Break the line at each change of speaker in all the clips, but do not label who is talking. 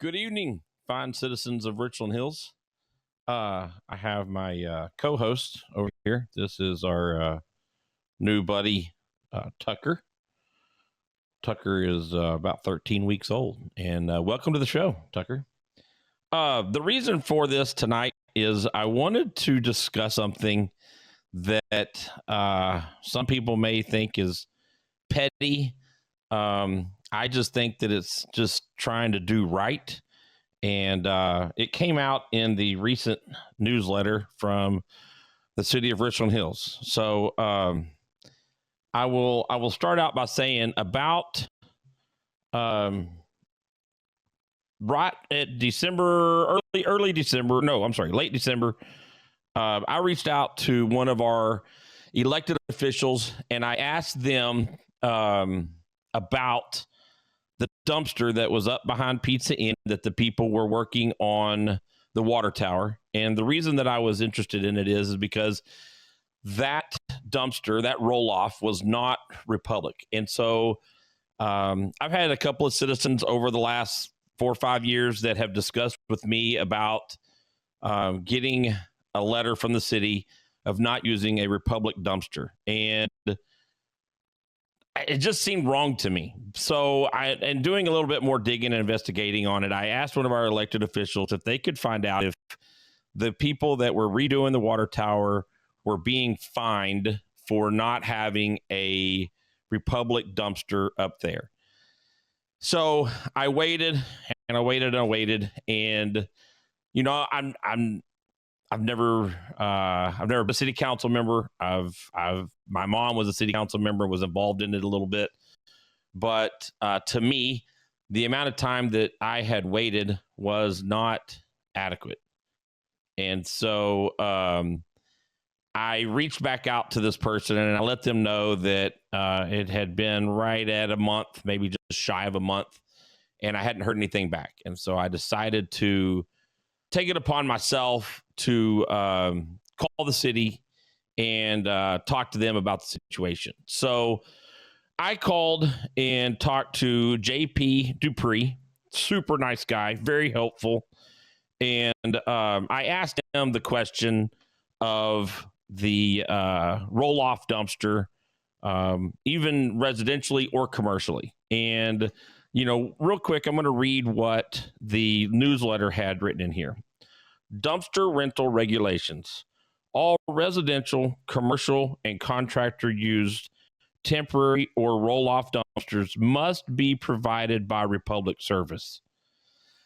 Good evening, fine citizens of Richland Hills. I have my co-host over here. This is our new buddy, Tucker. Tucker is about 13 weeks old, and welcome to the show, Tucker. The reason for this tonight is I wanted to discuss something that some people may think is petty. I just think that it's just trying to do right. And it came out in the recent newsletter from the city of Richland Hills. So I will start out by saying about right at December, early December. No, I'm sorry, late December. I reached out to one of our elected officials and I asked them about the dumpster that was up behind Pizza Inn that the people were working on the water tower. And the reason that I was interested in it is because that dumpster, that roll off, was not Republic. And so I've had a couple of citizens over the last 4 or 5 years that have discussed with me about getting a letter from the city of not using a Republic dumpster. And it just seemed wrong to me. So and doing a little bit more digging and investigating on it, I asked one of our elected officials if they could find out if the people that were redoing the water tower were being fined for not having a Republic dumpster up there. So I waited and I waited and I waited, and you know, I've never been a city council member. My mom was a city council member, was involved in it a little bit. But to me, the amount of time that I had waited was not adequate. And so I reached back out to this person and I let them know that it had been right at a month, maybe just shy of a month, and I hadn't heard anything back. And so I decided to take it upon myself to call the city and talk to them about the situation. So I called and talked to JP Dupree, super nice guy, very helpful. And I asked him the question of the roll-off dumpster, even residentially or commercially. And, you know, real quick, I'm going to read what the newsletter had written in here. Dumpster rental regulations. All residential, commercial, and contractor used temporary or roll-off dumpsters must be provided by Republic Service.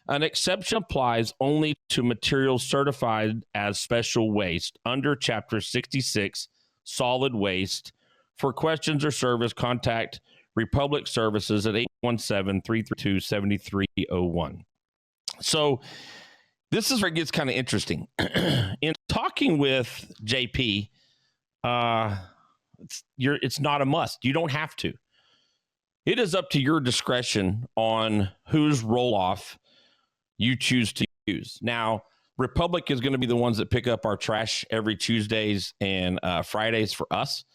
An exception applies only to materials certified as special waste under Chapter 66, Solid Waste. For questions or service, contact Republic Services at 817-332-7301. So this is where it gets kind of interesting. In talking with JP, it's not a must. You don't have to. It is up to your discretion on whose roll-off you choose to use. Now, Republic is going to be the ones that pick up our trash every Tuesdays and Fridays for us.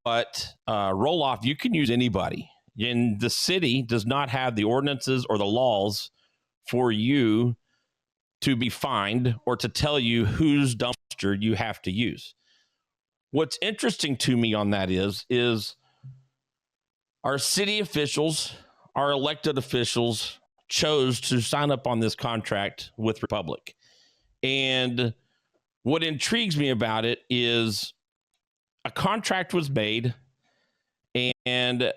But roll-off, you can use anybody. And the city does not have the ordinances or the laws for you to be fined or to tell you whose dumpster you have to use. What's interesting to me on that is our city officials, our elected officials, chose to sign up on this contract with Republic. And what intrigues me about it is a contract was made and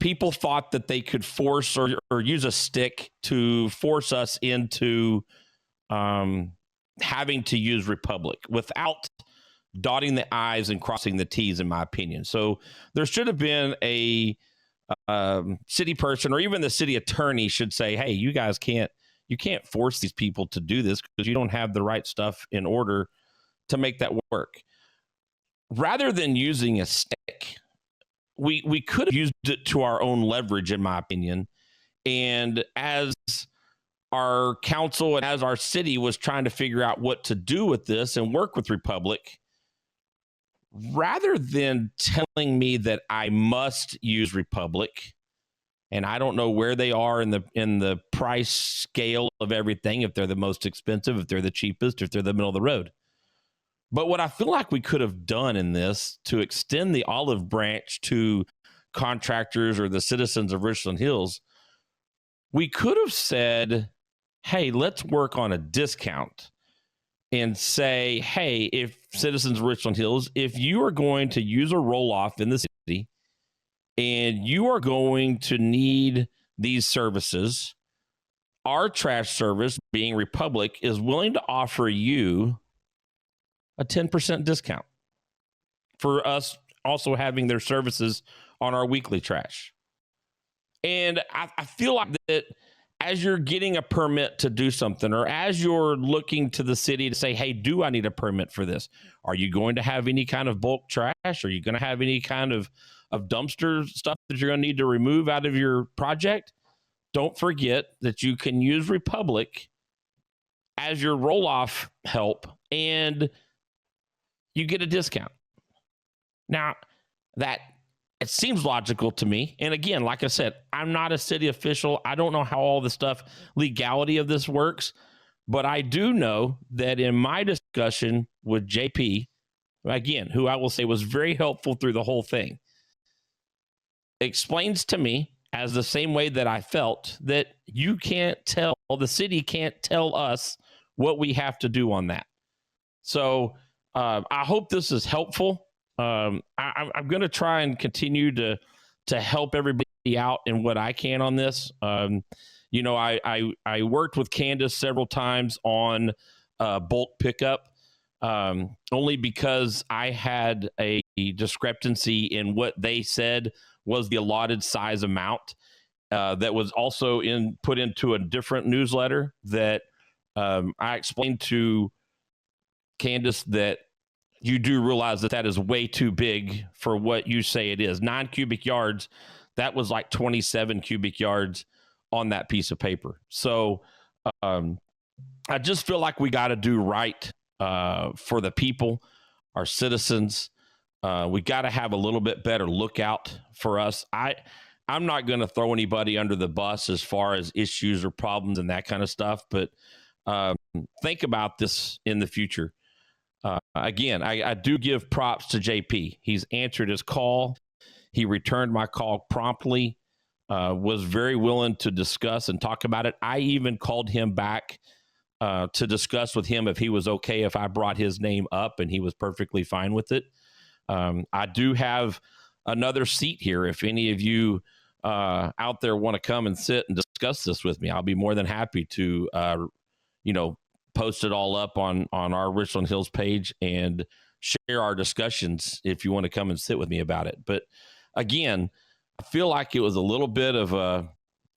people thought that they could force or use a stick to force us into having to use Republic without dotting the I's and crossing the T's, in my opinion. So there should have been a city person, or even the city attorney should say, hey, you guys can't force these people to do this because you don't have the right stuff in order to make that work. Rather than using a stick, we could have used it to our own leverage, in my opinion. And as our council and as our city was trying to figure out what to do with this and work with Republic, rather than telling me that I must use Republic, And I don't know where they are in the price scale of everything, if they're the most expensive, if they're the cheapest, if they're the middle of the road. But what I feel like we could have done in this to extend the olive branch to contractors or the citizens of Richland Hills, we could have said, hey, let's work on a discount and say, hey, if citizens of Richland Hills, if you are going to use a roll off in the city and you are going to need these services, our trash service, being Republic, is willing to offer you a 10% discount for us also having their services on our weekly trash. And I feel like that as you're getting a permit to do something, or as you're looking to the city to say, hey, do I need a permit for this? Are you going to have any kind of bulk trash? Are you going to have any kind of dumpster stuff that you're going to need to remove out of your project? Don't forget that you can use Republic as your roll-off help, and you get a discount. Now, that it seems logical to me. And again, like I said, I'm not a city official. I don't know how all the stuff, legality of this works, but I do know that in my discussion with JP, again, who I will say was very helpful through the whole thing, explains to me, as the same way that I felt, that you can't tell, the city can't tell us what we have to do on that. So I hope this is helpful. I'm going to try and continue to help everybody out in what I can on this. You know, I worked with Candace several times on bulk pickup, only because I had a discrepancy in what they said was the allotted size amount that was also put into a different newsletter that I explained to Candace that you do realize that is way too big for what you say it is. 9 cubic yards, that was like 27 cubic yards on that piece of paper. So I just feel like we got to do right for the people, our citizens. We got to have a little bit better lookout for us. I'm not going to throw anybody under the bus as far as issues or problems and that kind of stuff, but think about this in the future. Again, I do give props to JP. He's answered his call. He returned my call promptly, was very willing to discuss and talk about it. I even called him back to discuss with him if he was okay if I brought his name up, and he was perfectly fine with it. I do have another seat here. If any of you out there want to come and sit and discuss this with me, I'll be more than happy to, post it all up on our Richland Hills page and share our discussions if you want to come and sit with me about it. But again, I feel like it was a little bit of a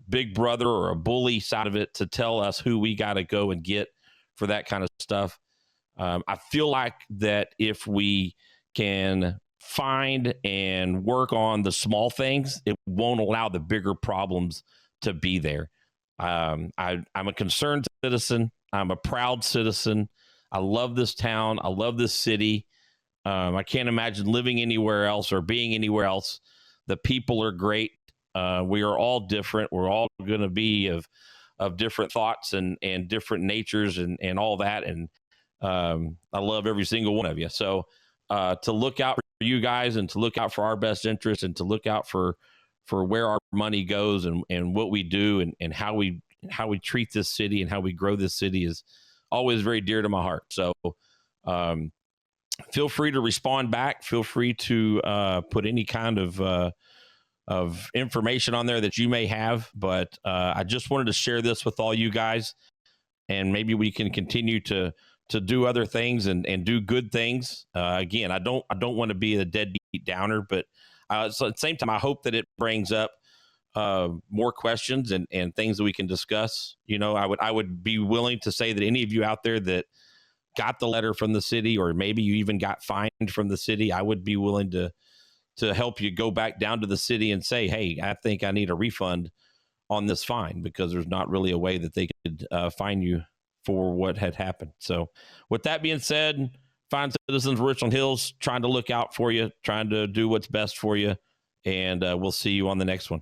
big brother or a bully side of it to tell us who we got to go and get for that kind of stuff. I feel like that if we can find and work on the small things, it won't allow the bigger problems to be there. I'm a concerned citizen. I'm a proud citizen. I love this town. I love this city. I can't imagine living anywhere else or being anywhere else. The people are great. We are all different. We're all going to be of different thoughts and different natures and all that. And I love every single one of you. So to look out for you guys and to look out for our best interest and to look out for where our money goes and what we do and how we treat this city and how we grow this city is always very dear to my heart. So feel free to respond back. Feel free to put any kind of information on there that you may have. But I just wanted to share this with all you guys, and maybe we can continue to do other things and do good things. Again, I don't want to be a deadbeat downer, but so at the same time, I hope that it brings up more questions and things that we can discuss. You know, I would be willing to say that any of you out there that got the letter from the city, or maybe you even got fined from the city, I would be willing to help you go back down to the city and say, hey, I think I need a refund on this fine, because there's not really a way that they could fine you for what had happened. So with that being said, fine citizens of Richland Hills, trying to look out for you, trying to do what's best for you. And we'll see you on the next one.